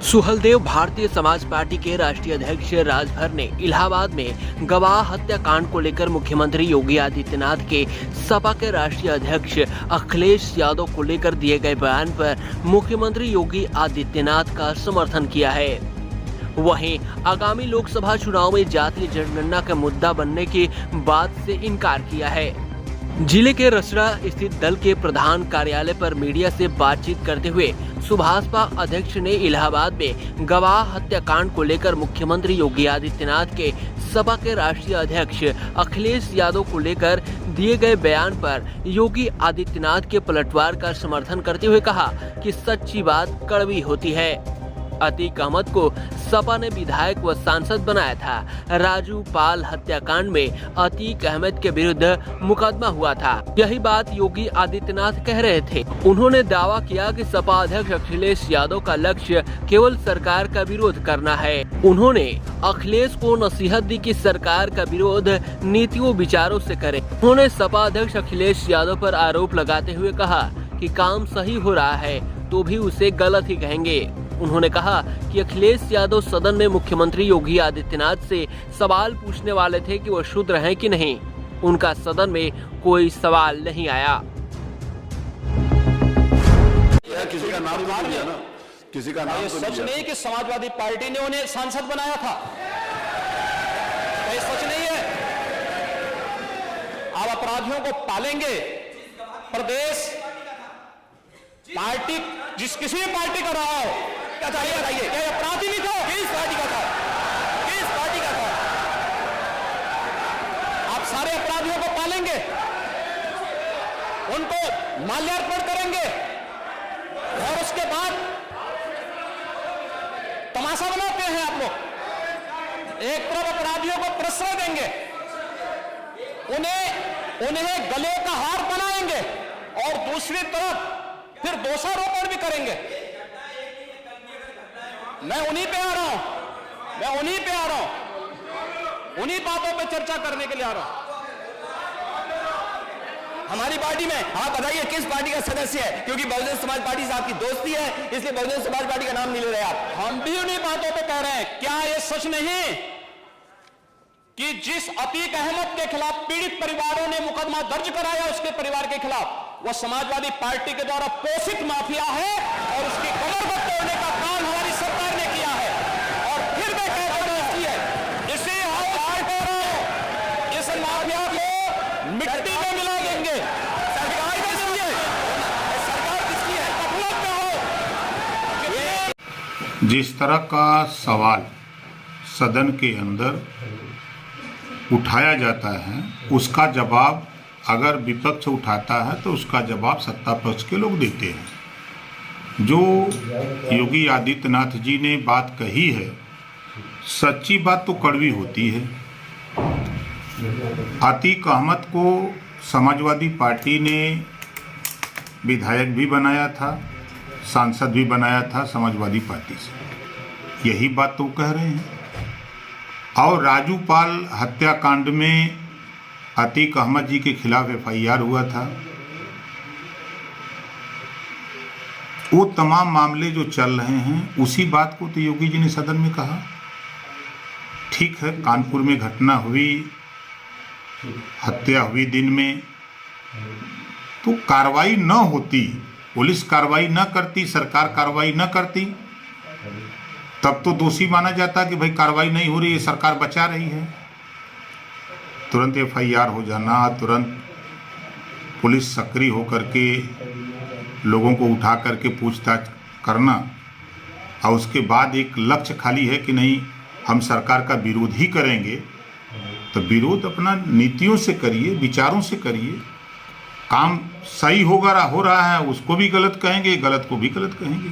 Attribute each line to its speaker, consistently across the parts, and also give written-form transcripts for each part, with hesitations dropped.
Speaker 1: Suheldev Bharatiya Samaj party के राष्ट्रीय अध्यक्ष राजभर ने इलाहाबाद में गवाह हत्याकांड को लेकर मुख्यमंत्री योगी आदित्यनाथ के सपा के राष्ट्रीय अध्यक्ष अखिलेश यादव को लेकर दिए गए बयान पर मुख्यमंत्री योगी आदित्यनाथ का समर्थन किया है। वहीं आगामी लोकसभा चुनाव में जातीय जनगणना का मुद्दा बनने की बात से इनकार किया है। जिले के रसड़ा स्थित दल के प्रधान कार्यालय पर मीडिया से बातचीत करते हुए सुभाषपा अध्यक्ष ने इलाहाबाद में गवाह हत्याकांड को लेकर मुख्यमंत्री योगी आदित्यनाथ के सपा के राष्ट्रीय अध्यक्ष अखिलेश यादव को लेकर दिए गए बयान पर योगी आदित्यनाथ के पलटवार का समर्थन करते हुए कहा कि सच्ची बात कड़वी होती है। अतीक अहमद को सपा ने विधायक व सांसद बनाया था। राजू पाल हत्याकांड में अतीक अहमद के विरुद्ध मुकदमा हुआ था। यही बात योगी आदित्यनाथ कह रहे थे। उन्होंने दावा किया कि सपा अध्यक्ष अखिलेश यादव का लक्ष्य केवल सरकार का विरोध करना है। उन्होंने अखिलेश को नसीहत दी कि सरकार का विरोध नीतियों विचारों से करे। उन्होंने सपा अध्यक्ष अखिलेश यादव पर आरोप लगाते हुए कहा कि काम सही हो रहा है तो भी उसे गलत ही कहेंगे। उन्होंने कहा कि अखिलेश यादव सदन में मुख्यमंत्री योगी आदित्यनाथ से सवाल पूछने वाले थे कि वो शूद्र हैं कि नहीं। उनका सदन में कोई सवाल नहीं आया।
Speaker 2: किसी का नाम तो दिया ना, किसी का नाम तो
Speaker 3: सच नहीं कि समाजवादी पार्टी ने उन्हें सांसद बनाया था। ये सच नहीं है। आप अपराधियों को पालेंगे। प्रदेश पार्टी किसी भी पार्टी का रहा हो, क्या बताइए, क्या अपराधी नहीं था? किस पार्टी का था? किस पार्टी का था? आप सारे अपराधियों को पालेंगे, उनको माल्यार्पण करेंगे और उसके बाद तमाशा बनाते हैं आप लोग। एक तरफ अपराधियों को प्रश्रय देंगे, उन्हें गले का हार बनाएंगे और दूसरी तरफ फिर दोषारोपण भी करेंगे। मैं उन्हीं पे आ रहा हूं, उन्हीं बातों पे चर्चा करने के लिए आ रहा हूं। हमारी पार्टी में आप बताइए किस पार्टी का सदस्य है? क्योंकि बहुजन समाज पार्टी से आपकी दोस्ती है, इसलिए बहुजन समाज पार्टी का नाम नहीं ले रहे आप। हम भी उन्हीं बातों पे कह रहे हैं। क्या ये सच नहीं कि जिस अतीक अहमद के खिलाफ पीड़ित परिवारों ने मुकदमा दर्ज कराया, उसके परिवार के खिलाफ, वह समाजवादी पार्टी के द्वारा पोषित माफिया है और उसकी कमर को तोड़ने का काम हमारी सरकार ने किया है। और फिर मैं कहता हूं इसे हम काट रहे, इस माफिया को मिट्टी में मिला देंगे। सरकार किसकी है? सरकार किसकी है? उपलब्ध हो।
Speaker 4: जिस तरह का सवाल सदन के अंदर उठाया जाता है, उसका जवाब अगर विपक्ष उठाता है तो उसका जवाब सत्ता पक्ष के लोग देते हैं। जो योगी आदित्यनाथ जी ने बात कही है, सच्ची बात तो कड़वी होती है। अतीक अहमद को समाजवादी पार्टी ने विधायक भी बनाया था, सांसद भी बनाया था समाजवादी पार्टी से। यही बात तो कह रहे हैं। और राजू पाल हत्याकांड में अतीक अहमद जी के खिलाफ FIR हुआ था। वो तमाम मामले जो चल रहे हैं, उसी बात को तो योगी जी ने सदन में कहा। ठीक है, कानपुर में घटना हुई, हत्या हुई दिन में, तो कार्रवाई न होती, पुलिस कार्रवाई न करती, सरकार कार्रवाई न करती, तब तो दोषी माना जाता कि भाई कार्रवाई नहीं हो रही है, सरकार बचा रही है। तुरंत FIR हो जाना, तुरंत पुलिस सक्रिय होकर के लोगों को उठा करके पूछताछ करना, और उसके बाद एक लक्ष्य खाली है कि नहीं हम सरकार का विरोध ही करेंगे, तो विरोध अपना नीतियों से करिए, विचारों से करिए। काम सही होगा हो रहा है उसको भी गलत कहेंगे, गलत को भी गलत कहेंगे।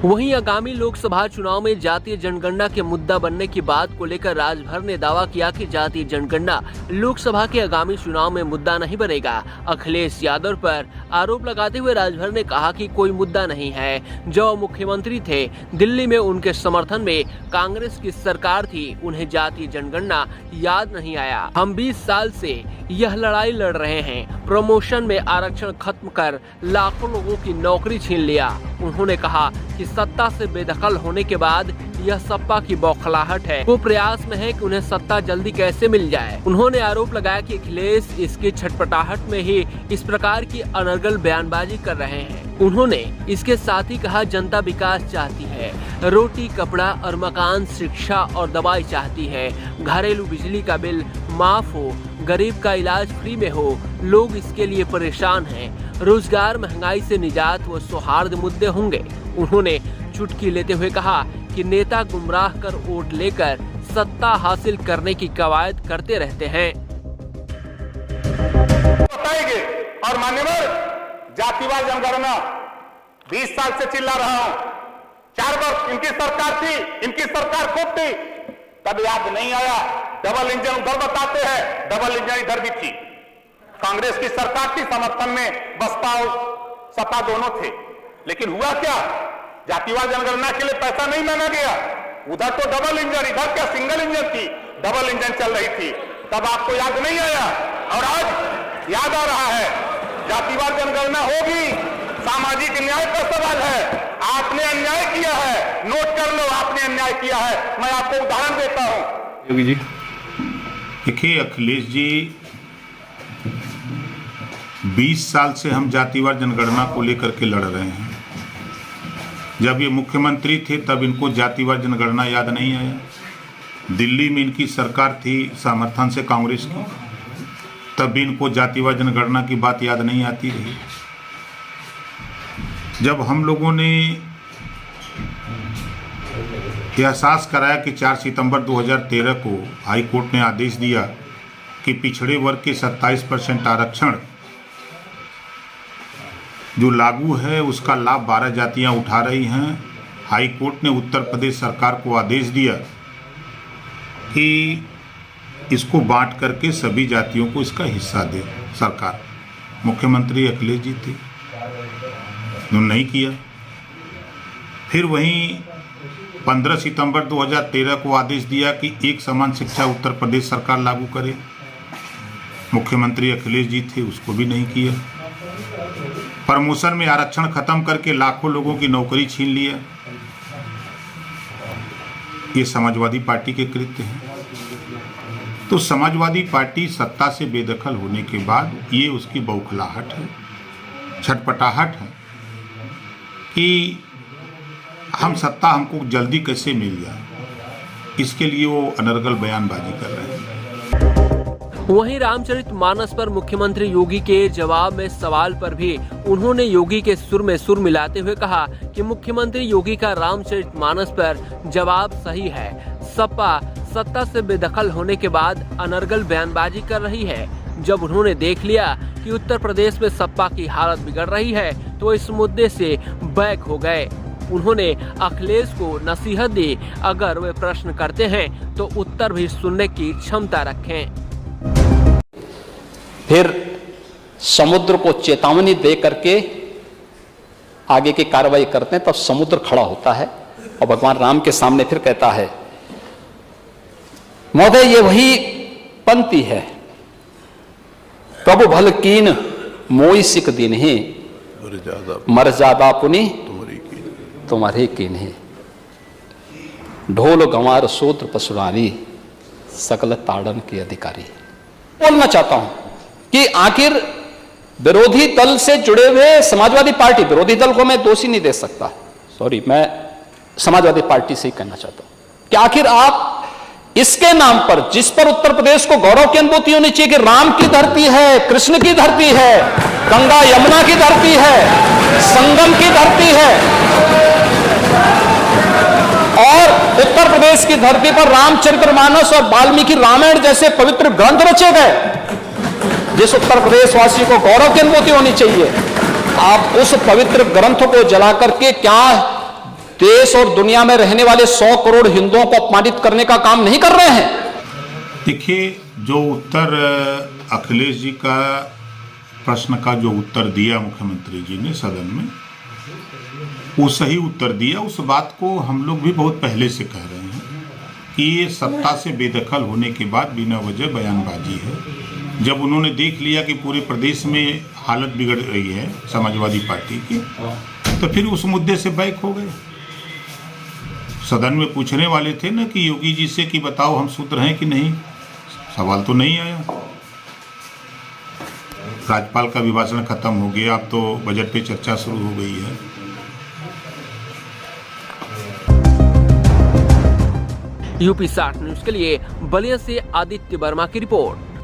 Speaker 1: वहीं आगामी लोकसभा चुनाव में जातीय जनगणना के मुद्दा बनने की बात को लेकर राजभर ने दावा किया कि जातीय जनगणना लोकसभा के आगामी चुनाव में मुद्दा नहीं बनेगा। अखिलेश यादव पर आरोप लगाते हुए राजभर ने कहा कि कोई मुद्दा नहीं है। जब मुख्यमंत्री थे दिल्ली में उनके समर्थन में कांग्रेस की सरकार थी, उन्हें जातीय जनगणना याद नहीं आया। हम 20 साल से यह लड़ाई लड़ रहे हैं। प्रमोशन में आरक्षण खत्म कर लाखों लोगों की नौकरी छीन लिया। उन्होंने कहा कि सत्ता से बेदखल होने के बाद यह सपा की बौखलाहट है। वो प्रयास में है कि उन्हें सत्ता जल्दी कैसे मिल जाए। उन्होंने आरोप लगाया कि अखिलेश इसकी छटपटाहट में ही इस प्रकार की अनर्गल बयानबाजी कर रहे हैं। उन्होंने इसके साथ ही कहा जनता विकास चाहती है, रोटी कपड़ा और मकान, शिक्षा और दवाई चाहती है, घरेलू बिजली का बिल माफ हो, गरीब का इलाज फ्री में हो। लोग इसके लिए परेशान हैं। रोजगार, महंगाई से निजात व सौहार्द मुद्दे होंगे। उन्होंने चुटकी लेते हुए कहा कि नेता गुमराह कर वोट लेकर सत्ता हासिल करने की कवायद करते रहते हैं।
Speaker 5: बताएंगे और मान्यवर जातिवाद जनगणना 20 साल से चिल्ला रहा हूं। 4 वर्ष इनकी सरकार थी, इनकी सरकार खूब थी, तब याद नहीं आया। डबल इंजन उधर बताते हैं, डबल इंजन इधर भी थी। कांग्रेस की सरकार थी, समर्थन में बसपा और सपा दोनों थे। लेकिन हुआ क्या? जातिवाद जनगणना के लिए पैसा नहीं मांगा गया। उधर तो डबल इंजन, इधर क्या सिंगल इंजन थी, डबल इंजन चल रही थी। तब आपको याद नहीं आया और आज याद आ रहा है। जातिवाद जनगणना होगी, सामाजिक न्याय का सवाल है। आपने अन्याय किया है, नोट कर लो, आपने अन्याय किया है। मैं आपको उदाहरण देता हूं।
Speaker 4: योगी जी देखिए, अखिलेश जी 20 साल से हम जातिवाद जनगणना को लेकर के लड़ रहे हैं। जब ये मुख्यमंत्री थे तब इनको जातिवाद जनगणना याद नहीं आया। दिल्ली में इनकी सरकार थी समर्थन से कांग्रेस की, तब भी इनको जातिवाद जनगणना की बात याद नहीं आती रही। जब हम लोगों ने एहसास कराया कि 4 सितंबर 2013 को हाई कोर्ट ने आदेश दिया कि पिछड़े वर्ग के 27% आरक्षण जो लागू है उसका लाभ 12 जातियां उठा रही हैं। हाई कोर्ट ने उत्तर प्रदेश सरकार को आदेश दिया कि इसको बांट करके सभी जातियों को इसका हिस्सा दे सरकार। मुख्यमंत्री अखिलेश जी थे, उन्होंने नहीं किया। फिर वहीं 15 सितंबर 2013 को आदेश दिया कि एक समान शिक्षा उत्तर प्रदेश सरकार लागू करे। मुख्यमंत्री अखिलेश जी थे, उसको भी नहीं किया। प्रमोशन में आरक्षण खत्म करके लाखों लोगों की नौकरी छीन लिया। ये समाजवादी पार्टी के कृत्य हैं। तो समाजवादी पार्टी सत्ता से बेदखल होने के बाद ये उसकी बौखलाहट है, छटपटाहट है कि हम सत्ता हमको जल्दी कैसे मिल जाए, इसके लिए वो अनर्गल बयानबाजी कर रहे हैं।
Speaker 1: वहीं रामचरितमानस पर मुख्यमंत्री योगी के जवाब में सवाल पर भी उन्होंने योगी के सुर में सुर मिलाते हुए कहा कि मुख्यमंत्री योगी का रामचरितमानस पर जवाब सही है। सपा सत्ता से बेदखल होने के बाद अनर्गल बयानबाजी कर रही है। जब उन्होंने देख लिया कि उत्तर प्रदेश में सपा की हालत बिगड़ रही है तो इस मुद्दे से बैक हो गए। उन्होंने अखिलेश को नसीहत दी, अगर वे प्रश्न करते हैं तो उत्तर भी सुनने की क्षमता रखें।
Speaker 3: फिर समुद्र को चेतावनी दे करके आगे की कार्रवाई करते हैं, तब समुद्र खड़ा होता है और भगवान राम के सामने फिर कहता है, महोदय ये वही पंक्ति है, प्रभु भल कीन मोई सिक दिन ही मर ज्यादा पुनि तुम्हारे कीन है, ढोल गंवार सूत्र पशुरानी सकल ताड़न के अधिकारी। बोलना चाहता हूं कि आखिर विरोधी दल से जुड़े हुए समाजवादी पार्टी, विरोधी दल को मैं दोषी नहीं दे सकता, सॉरी, मैं समाजवादी पार्टी से ही कहना चाहता हूं कि आखिर आप इसके नाम पर, जिस पर उत्तर प्रदेश को गौरव की अनुभूति होनी चाहिए कि राम की धरती है, कृष्ण की धरती है, गंगा यमुना की धरती है, संगम की धरती है, और उत्तर प्रदेश की धरती पर रामचरितमानस और वाल्मीकि रामायण जैसे पवित्र ग्रंथ रचे गए, जिस उत्तर प्रदेश वासी को गौरव की अनुभूति होनी चाहिए, आप उस पवित्र ग्रंथ को जला करके क्या देश और दुनिया में रहने वाले 100 करोड़ हिंदुओं को अपमानित करने का काम नहीं कर रहे हैं।
Speaker 4: देखिए, जो उत्तर अखिलेश जी का प्रश्न का जो उत्तर दिया मुख्यमंत्री जी ने सदन में, वो सही उत्तर दिया। उस बात को हम लोग भी बहुत पहले से कह रहे हैं कि ये सत्ता से बेदखल होने के बाद बिना वजह बयानबाजी है। जब उन्होंने देख लिया कि पूरे प्रदेश में हालत बिगड़ रही है समाजवादी पार्टी की, तो फिर उस मुद्दे से बैक हो गए। सदन में पूछने वाले थे ना कि योगी जी से कि बताओ हम सूत्र हैं कि नहीं, सवाल तो नहीं आया। राज्यपाल का अभिभाषण खत्म हो गया, अब तो बजट पे चर्चा शुरू हो गई है।
Speaker 1: यूपी 60 न्यूज के लिए बलिया से आदित्य वर्मा की रिपोर्ट।